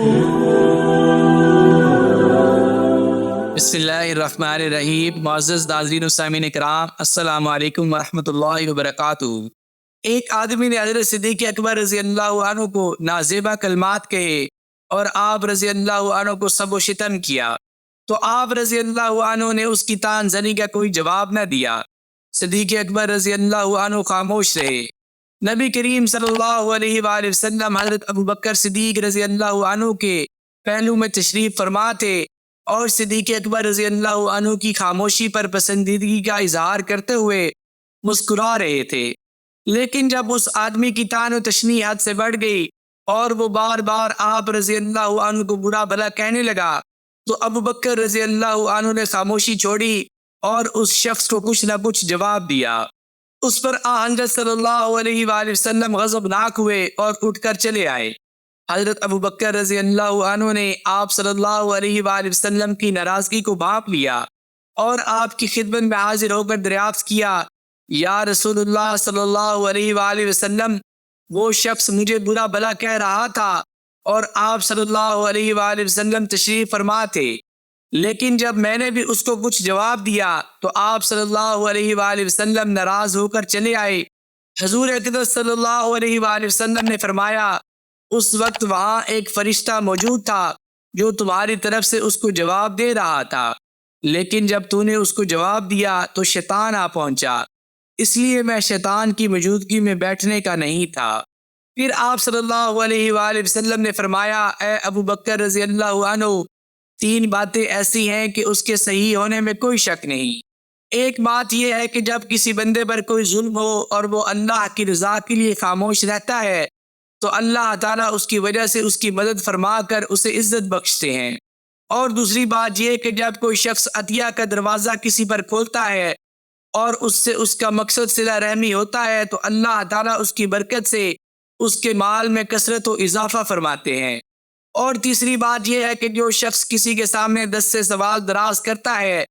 بسم اللہ الرحمن الرحیم۔ معزز ناظرین و سامعین کرام، السلام علیکم ورحمۃ اللہ وبرکاتہ۔ ایک آدمی نے حضرت صدیق اکبر رضی اللہ عنہ کو نازیبا کلمات کہے اور آپ رضی اللہ عنہ کو سب و شتم کیا، تو آپ رضی اللہ عنہ نے اس کی تان زنی کا کوئی جواب نہ دیا۔ صدیق اکبر رضی اللہ عنہ خاموش رہے۔ نبی کریم صلی اللہ علیہ وآلہ وسلم حضرت ابوبکر صدیق رضی اللہ عنہ کے پہلو میں تشریف فرما تھے اور صدیق اکبر رضی اللہ عنہ کی خاموشی پر پسندیدگی کا اظہار کرتے ہوئے مسکرا رہے تھے، لیکن جب اس آدمی کی طعن و تشنیع حد سے بڑھ گئی اور وہ بار بار آپ رضی اللہ عنہ کو برا بھلا کہنے لگا، تو ابوبکر رضی اللہ عنہ نے خاموشی چھوڑی اور اس شخص کو کچھ نہ کچھ جواب دیا۔ اس پر حضرت صلی اللہ علیہ وآلہ وسلم غضبناک ہوئے اور اٹھ کر چلے آئے۔ حضرت ابوبکر رضی اللہ عنہ نے آپ صلی اللہ علیہ وآلہ وسلم کی ناراضگی کو بھانپ لیا اور آپ کی خدمت میں حاضر ہو کر دریافت کیا، یا رسول اللہ صلی اللہ علیہ وآلہ وسلم، وہ شخص مجھے برا بھلا کہہ رہا تھا اور آپ صلی اللہ علیہ وآلہ وسلم تشریف فرما تھے، لیکن جب میں نے بھی اس کو کچھ جواب دیا تو آپ صلی اللہ علیہ وآلہ وسلم ناراض ہو کر چلے آئے۔ حضور اقدس صلی اللہ علیہ وآلہ وسلم نے فرمایا، اس وقت وہاں ایک فرشتہ موجود تھا جو تمہاری طرف سے اس کو جواب دے رہا تھا، لیکن جب تو نے اس کو جواب دیا تو شیطان آ پہنچا، اس لیے میں شیطان کی موجودگی میں بیٹھنے کا نہیں تھا۔ پھر آپ صلی اللہ علیہ وآلہ وسلم نے فرمایا، اے ابوبکر رضی اللہ عنہ، 3 باتیں ایسی ہیں کہ اس کے صحیح ہونے میں کوئی شک نہیں۔ ایک بات یہ ہے کہ جب کسی بندے پر کوئی ظلم ہو اور وہ اللہ کی رضا کے لیے خاموش رہتا ہے تو اللہ تعالیٰ اس کی وجہ سے اس کی مدد فرما کر اسے عزت بخشتے ہیں، اور دوسری بات یہ کہ جب کوئی شخص عطیہ کا دروازہ کسی پر کھولتا ہے اور اس سے اس کا مقصد صلہ رحمی ہوتا ہے تو اللہ تعالیٰ اس کی برکت سے اس کے مال میں کثرت و اضافہ فرماتے ہیں، اور تیسری بات یہ ہے کہ جو شخص کسی کے سامنے 10 سے سوال دراز کرتا ہے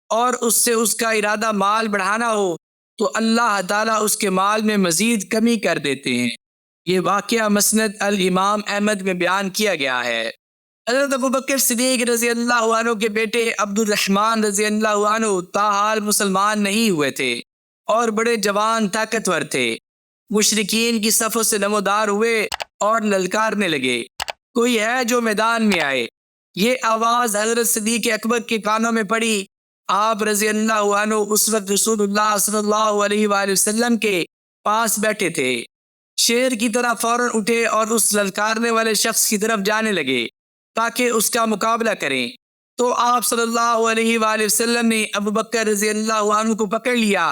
اور اس سے اس کا ارادہ مال بڑھانا ہو تو اللہ تعالیٰ اس کے مال میں مزید کمی کر دیتے ہیں۔ یہ واقعہ مسند الامام احمد میں بیان کیا گیا ہے۔ حضرت ابوبکر صدیق رضی اللہ عنہ کے بیٹے عبد الرحمن رضی اللہ عنہ تاحال مسلمان نہیں ہوئے تھے اور بڑے جوان طاقتور تھے۔ مشرکین کی صفوں سے نمودار ہوئے اور للکارنے لگے، کوئی ہے جو میدان میں آئے۔ یہ آواز حضرت صدیق اکبر کے کانوں میں پڑی۔ آپ رضی اللہ عنہ اس وقت رسول اللہ صلی اللہ علیہ وآلہ وسلم کے پاس بیٹھے تھے۔ شیر کی طرح فوراً اٹھے اور اس للکارنے والے شخص کی طرف جانے لگے تاکہ اس کا مقابلہ کریں، تو آپ صلی اللہ علیہ وآلہ وسلم نے ابوبکر رضی اللہ عنہ کو پکڑ لیا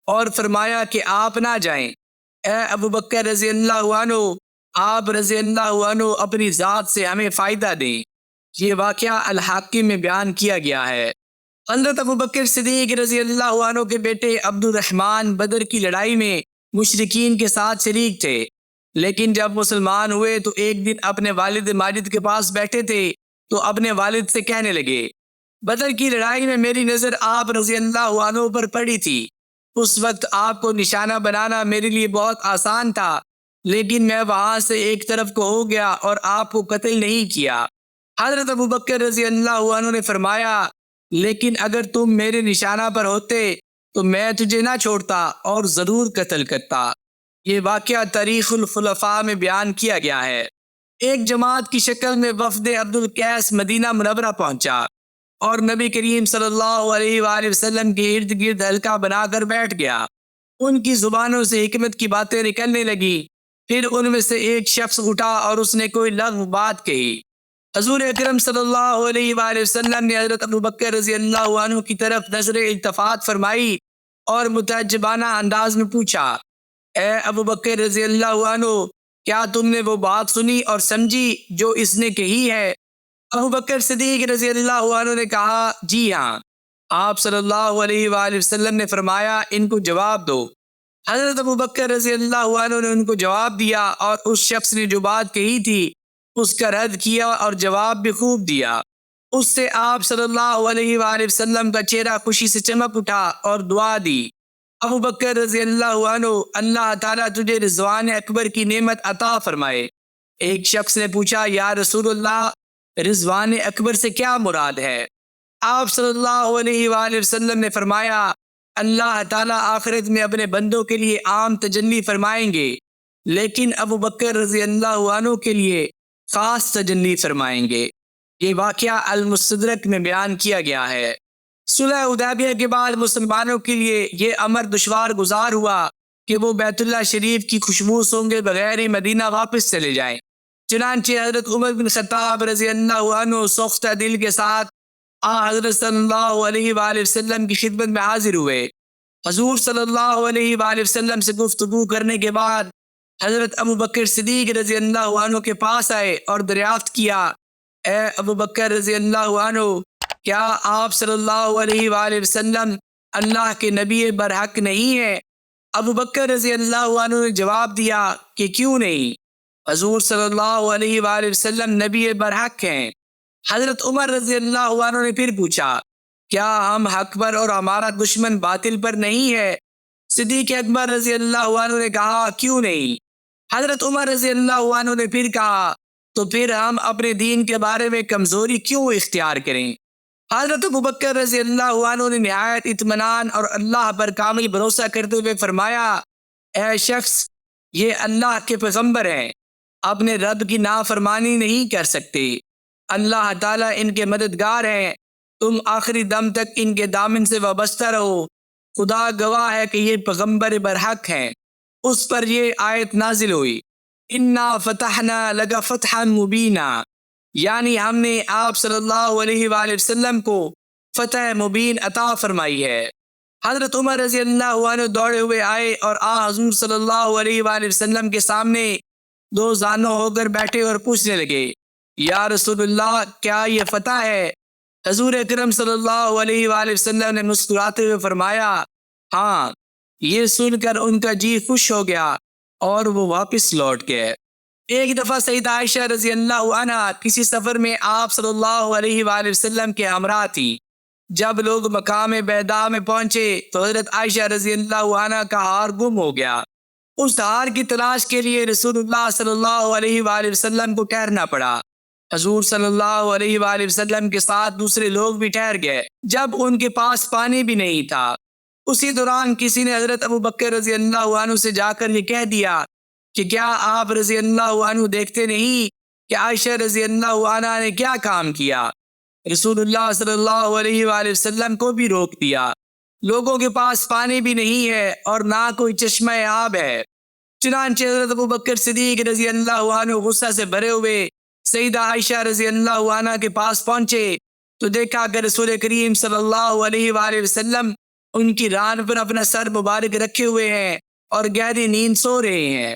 اور فرمایا کہ آپ نہ جائیں۔ اے ابوبکر رضی اللہ عنہ، آپ رضی اللہ عنہ اپنی ذات سے ہمیں فائدہ دیں۔ یہ واقعہ الحاکم میں بیان کیا گیا ہے۔ حضرت ابوبکر صدیق رضی اللہ عنہ کے بیٹے عبد الرحمن بدر کی لڑائی میں مشرکین کے ساتھ شریک تھے، لیکن جب مسلمان ہوئے تو ایک دن اپنے والد ماجد کے پاس بیٹھے تھے تو اپنے والد سے کہنے لگے، بدر کی لڑائی میں میری نظر آپ رضی اللہ عنہ پر پڑی تھی۔ اس وقت آپ کو نشانہ بنانا میرے لیے بہت آسان تھا، لیکن میں وہاں سے ایک طرف کو ہو گیا اور آپ کو قتل نہیں کیا۔ حضرت ابوبکر رضی اللہ عنہ نے فرمایا، لیکن اگر تم میرے نشانہ پر ہوتے تو میں تجھے نہ چھوڑتا اور ضرور قتل کرتا۔ یہ واقعہ تاریخ الخلفاء میں بیان کیا گیا ہے۔ ایک جماعت کی شکل میں وفد عبد القیس مدینہ منورہ پہنچا اور نبی کریم صلی اللہ علیہ وآلہ وسلم کے ارد گرد حلقہ بنا کر بیٹھ گیا۔ ان کی زبانوں سے حکمت کی باتیں نکلنے لگی۔ پھر ان میں سے ایک شخص اٹھا اور اس نے کوئی لغو بات کہی۔ حضور اکرم صلی اللہ علیہ وآلہ وسلم نے حضرت ابوبکر رضی اللہ عنہ کی طرف نظر التفات فرمائی اور متعجبانہ انداز میں پوچھا، اے ابوبکر رضی اللہ عنہ، کیا تم نے وہ بات سنی اور سمجھی جو اس نے کہی ہے؟ ابوبکر صدیق رضی اللہ عنہ نے کہا، جی ہاں۔ آپ صلی اللہ علیہ وآلہ وسلم نے فرمایا، ان کو جواب دو۔ حضرت ابوبکر رضی اللہ عنہ نے ان کو جواب دیا اور اس شخص نے جو بات کہی تھی اس کا رد کیا اور جواب بھی خوب دیا۔ اس سے آپ صلی اللہ علیہ وآلہ وسلم کا چہرہ خوشی سے چمک اٹھا اور دعا دی، ابوبکر رضی اللہ عنہ، اللہ تعالیٰ تجھے رضوان اکبر کی نعمت عطا فرمائے۔ ایک شخص نے پوچھا یا رسول اللہ رضوان اکبر سے کیا مراد ہے؟ آپ صلی اللہ علیہ وآلہ وسلم نے فرمایا اللہ تعالیٰ آخرت میں اپنے بندوں کے لیے عام تجلی فرمائیں گے، لیکن ابو بکر رضی اللہ عنہ کے لیے خاص تجلی فرمائیں گے۔ یہ واقعہ المستدرک میں بیان کیا گیا ہے۔ صلح حدیبیہ کے بعد مسلمانوں کے لیے یہ امر دشوار گزار ہوا کہ وہ بیت اللہ شریف کی خوشبو سونگے بغیر ہی مدینہ واپس چلے جائیں۔ چنانچہ حضرت عمر بن خطاب رضی اللہ عنہ سوختہ دل کے ساتھ حضرت صلی اللہ علیہ وآلہ وسلم کی خدمت میں حاضر ہوئے۔ حضور صلی اللہ علیہ وآلہ وسلم سے گفتگو کرنے کے بعد حضرت ابو بکر صدیق رضی اللہ عنہ کے پاس آئے اور دریافت کیا، اے ابو بکر رضی اللہ عنہ، کیا آپ صلی اللہ علیہ وآلہ وسلم اللہ کے نبی برحق نہیں ہیں؟ ابو بکر رضی اللہ عنہ نے جواب دیا کہ کیوں نہیں، حضور صلی اللہ علیہ وآلہ وسلم نبی برحق ہیں۔ حضرت عمر رضی اللہ عنہ نے پھر پوچھا، کیا ہم حق پر اور ہمارا دشمن باطل پر نہیں ہے؟ صدیق اکبر رضی اللہ عنہ نے کہا کیوں نہیں؟ حضرت عمر رضی اللہ عنہ نے پھر کہا تو پھر ہم اپنے دین کے بارے میں کمزوری کیوں اختیار کریں؟ حضرت ابو بکر رضی اللہ عنہ نے نہایت اطمینان اور اللہ پر کامل بھروسہ کرتے ہوئے فرمایا، اے شخص، یہ اللہ کے پیغمبر ہیں، اپنے رب کی نافرمانی نہیں کر سکتے، اللہ تعالیٰ ان کے مددگار ہیں، تم آخری دم تک ان کے دامن سے وابستہ رہو، خدا گواہ ہے کہ یہ پیغمبر برحق ہیں۔ اس پر یہ آیت نازل ہوئی، انا فتحنا لک فتحا مبینا، یعنی ہم نے آپ صلی اللہ علیہ وآلہ وسلم کو فتح مبین عطا فرمائی ہے۔ حضرت عمر رضی اللہ عنہ دوڑے ہوئے آئے اور حضور صلی اللہ علیہ وآلہ وسلم کے سامنے دو زانوں ہو کر بیٹھے اور پوچھنے لگے، یا رسول اللہ، کیا یہ فتح ہے؟ حضور اکرم صلی اللہ علیہ وآلہ وسلم نے مسکراتے ہوئے فرمایا، ہاں۔ یہ سن کر ان کا جی خوش ہو گیا اور وہ واپس لوٹ گئے۔ ایک دفعہ سیدہ عائشہ رضی اللہ عنہ کسی سفر میں آپ صلی اللہ علیہ وآلہ وسلم کے ہمراہ تھی۔ جب لوگ مقام بیضاء میں پہنچے تو حضرت عائشہ رضی اللہ عنہ کا ہار گم ہو گیا۔ اس ہار کی تلاش کے لیے رسول اللہ صلی اللہ علیہ وآلہ وسلم کو ٹھہرنا پڑا۔ حضور صلی اللہ علیہ وآلہ وسلم کے ساتھ دوسرے لوگ بھی ٹھہر گئے جب ان کے پاس پانی بھی نہیں تھا۔ اسی دوران کسی نے حضرت ابو بکر رضی اللہ عنہ سے جا کر یہ کہہ دیا کہ کیا آپ رضی اللہ عنہ دیکھتے نہیں کہ عائشہ رضی اللہ عنہ نے کیا کام کیا؟ رسول اللہ صلی اللہ علیہ وآلہ وسلم کو بھی روک دیا۔ لوگوں کے پاس پانی بھی نہیں ہے اور نہ کوئی چشمہ آب ہے۔ چنانچہ حضرت ابو بکر صدیق رضی اللہ عنہ غصہ سے بھرے ہوئے سیدہ عائشہ رضی اللہ عنہ کے پاس پہنچے تو دیکھا کہ رسول کریم صلی اللہ علیہ وآلہ وسلم ان کی ران پر اپنا سر مبارک رکھے ہوئے ہیں اور گہری نیند سو رہے ہیں۔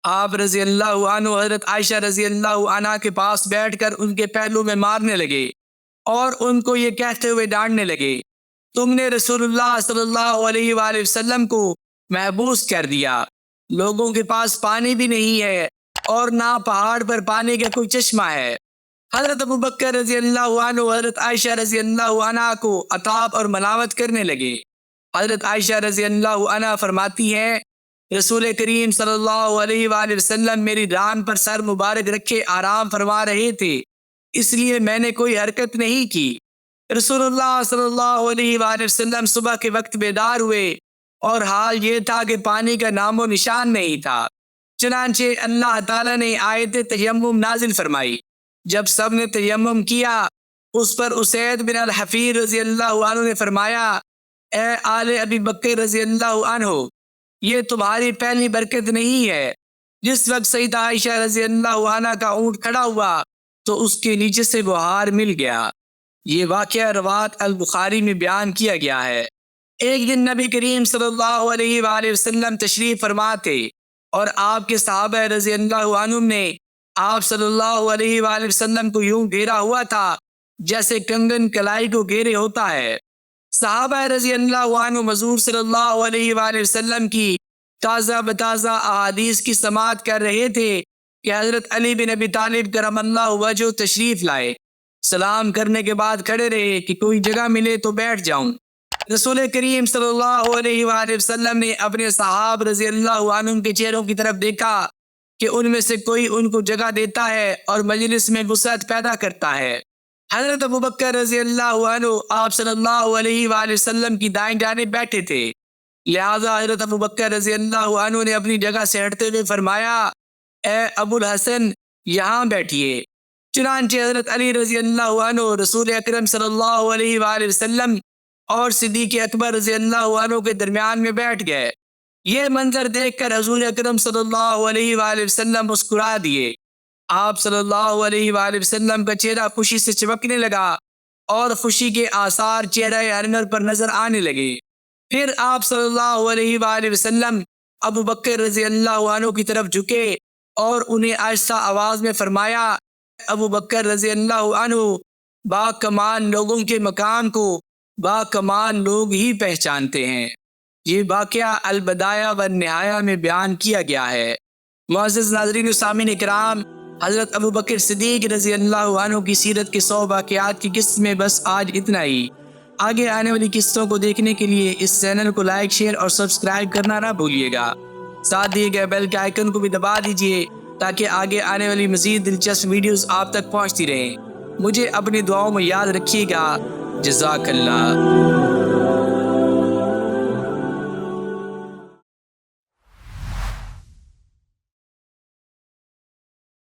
آپ رضی اللہ عنہ حضرت عائشہ رضی اللہ عنہ کے پاس بیٹھ کر ان کے پہلو میں مارنے لگے اور ان کو یہ کہتے ہوئے ڈانٹنے لگے، تم نے رسول اللہ صلی اللہ علیہ وآلہ وسلم کو محبوس کر دیا، لوگوں کے پاس پانی بھی نہیں ہے اور نہ پہاڑ پر پانی کا کوئی چشمہ ہے۔ حضرت ابو بکر رضی اللہ عنہ حضرت عائشہ رضی اللہ عنہ کو عتاب اور ملامت کرنے لگے۔ حضرت عائشہ رضی اللہ عنہ فرماتی ہیں، رسول کریم صلی اللہ علیہ وآلہ وسلم میری ران پر سر مبارک رکھے آرام فرما رہے تھے، اس لیے میں نے کوئی حرکت نہیں کی۔ رسول اللہ صلی اللہ علیہ وآلہ وسلم صبح کے وقت بیدار ہوئے اور حال یہ تھا کہ پانی کا نام و نشان نہیں تھا۔ چنانچہ اللہ تعالیٰ نے آیت تیمم نازل فرمائی۔ جب سب نے تیمم کیا، اس پر اسید بن الحفیر رضی اللہ عنہ نے فرمایا، اے آل ابی بکر رضی اللہ عنہ، یہ تمہاری پہلی برکت نہیں ہے۔ جس وقت سیدہ عائشہ رضی اللہ عنہ کا اونٹ کھڑا ہوا تو اس کے نیچے سے وہ ہار مل گیا۔ یہ واقعہ روایت البخاری میں بیان کیا گیا ہے۔ ایک دن نبی کریم صلی اللہ علیہ وآلہ وسلم تشریف فرما تھے اور آپ کے صحابہ رضی اللہ عنہم نے آپ صلی اللہ علیہ وآلہ وسلم کو یوں گھیرا ہوا تھا جیسے کنگن کلائی کو گھیرے ہوتا ہے۔ صحابہ رضی اللہ عنہ حضور صلی اللہ علیہ وآلہ وسلم کی تازہ بتازہ احادیث کی سماعت کر رہے تھے کہ حضرت علی بن ابی طالب کرم اللہ وجہہ تشریف لائے۔ سلام کرنے کے بعد کھڑے رہے کہ کوئی جگہ ملے تو بیٹھ جاؤں۔ رسول کریم صلی اللہ علیہ وآلہ وسلم نے اپنے صحابہ رضی اللہ عنہ کے چہروں کی طرف دیکھا کہ ان میں سے کوئی ان کو جگہ دیتا ہے اور مجلس میں وسعت پیدا کرتا ہے۔ حضرت ابوبکر رضی اللہ عنہ آپ صلی اللہ علیہ وآلہ وسلم کی دائیں جانب بیٹھے تھے، لہذا حضرت ابوبکر رضی اللہ عنہ نے اپنی جگہ سے ہٹتے ہوئے فرمایا، اے ابو الحسن یہاں بیٹھیے۔ چنانچہ حضرت علی رضی اللہ عنہ رسول اکرم صلی اللہ علیہ وآلہ وسلم اور صدیق اکبر رضی اللہ عنہ کے درمیان میں بیٹھ گئے۔ یہ منظر دیکھ کر حضور اکرم صلی اللہ علیہ وآلہ وسلم مسکرا دیے۔ آپ صلی اللہ علیہ وآلہ وسلم کا چہرہ خوشی سے چمکنے لگا اور خوشی کے آثار چہرہ انور پر نظر آنے لگے۔ پھر آپ صلی اللہ علیہ وآلہ وسلم ابو بکر رضی اللہ عنہ کی طرف جھکے اور انہیں آہستہ آواز میں فرمایا، ابو بکر رضی اللہ عنہ، با کمال لوگوں کے مقام کو با کمال لوگ ہی پہچانتے ہیں۔ یہ واقعہ البدایہ و نہایہ میں بیان کیا گیا ہے۔ معزز ناظرین و سامعین کرام، حضرت ابو بکر صدیق رضی اللہ عنہ کی سیرت کے 100 واقعات کی قسط میں بس آج اتنا ہی۔ آگے آنے والی قسطوں کو دیکھنے کے لیے اس چینل کو لائک، شیئر اور سبسکرائب کرنا نہ بھولیے گا۔ ساتھ دیے گئے بیل کے آئیکن کو بھی دبا دیجیے تاکہ آگے آنے والی مزید دلچسپ ویڈیوز آپ تک پہنچتی رہیں۔ مجھے اپنی دعاؤں میں یاد رکھیے گا۔ جزاک اللہ۔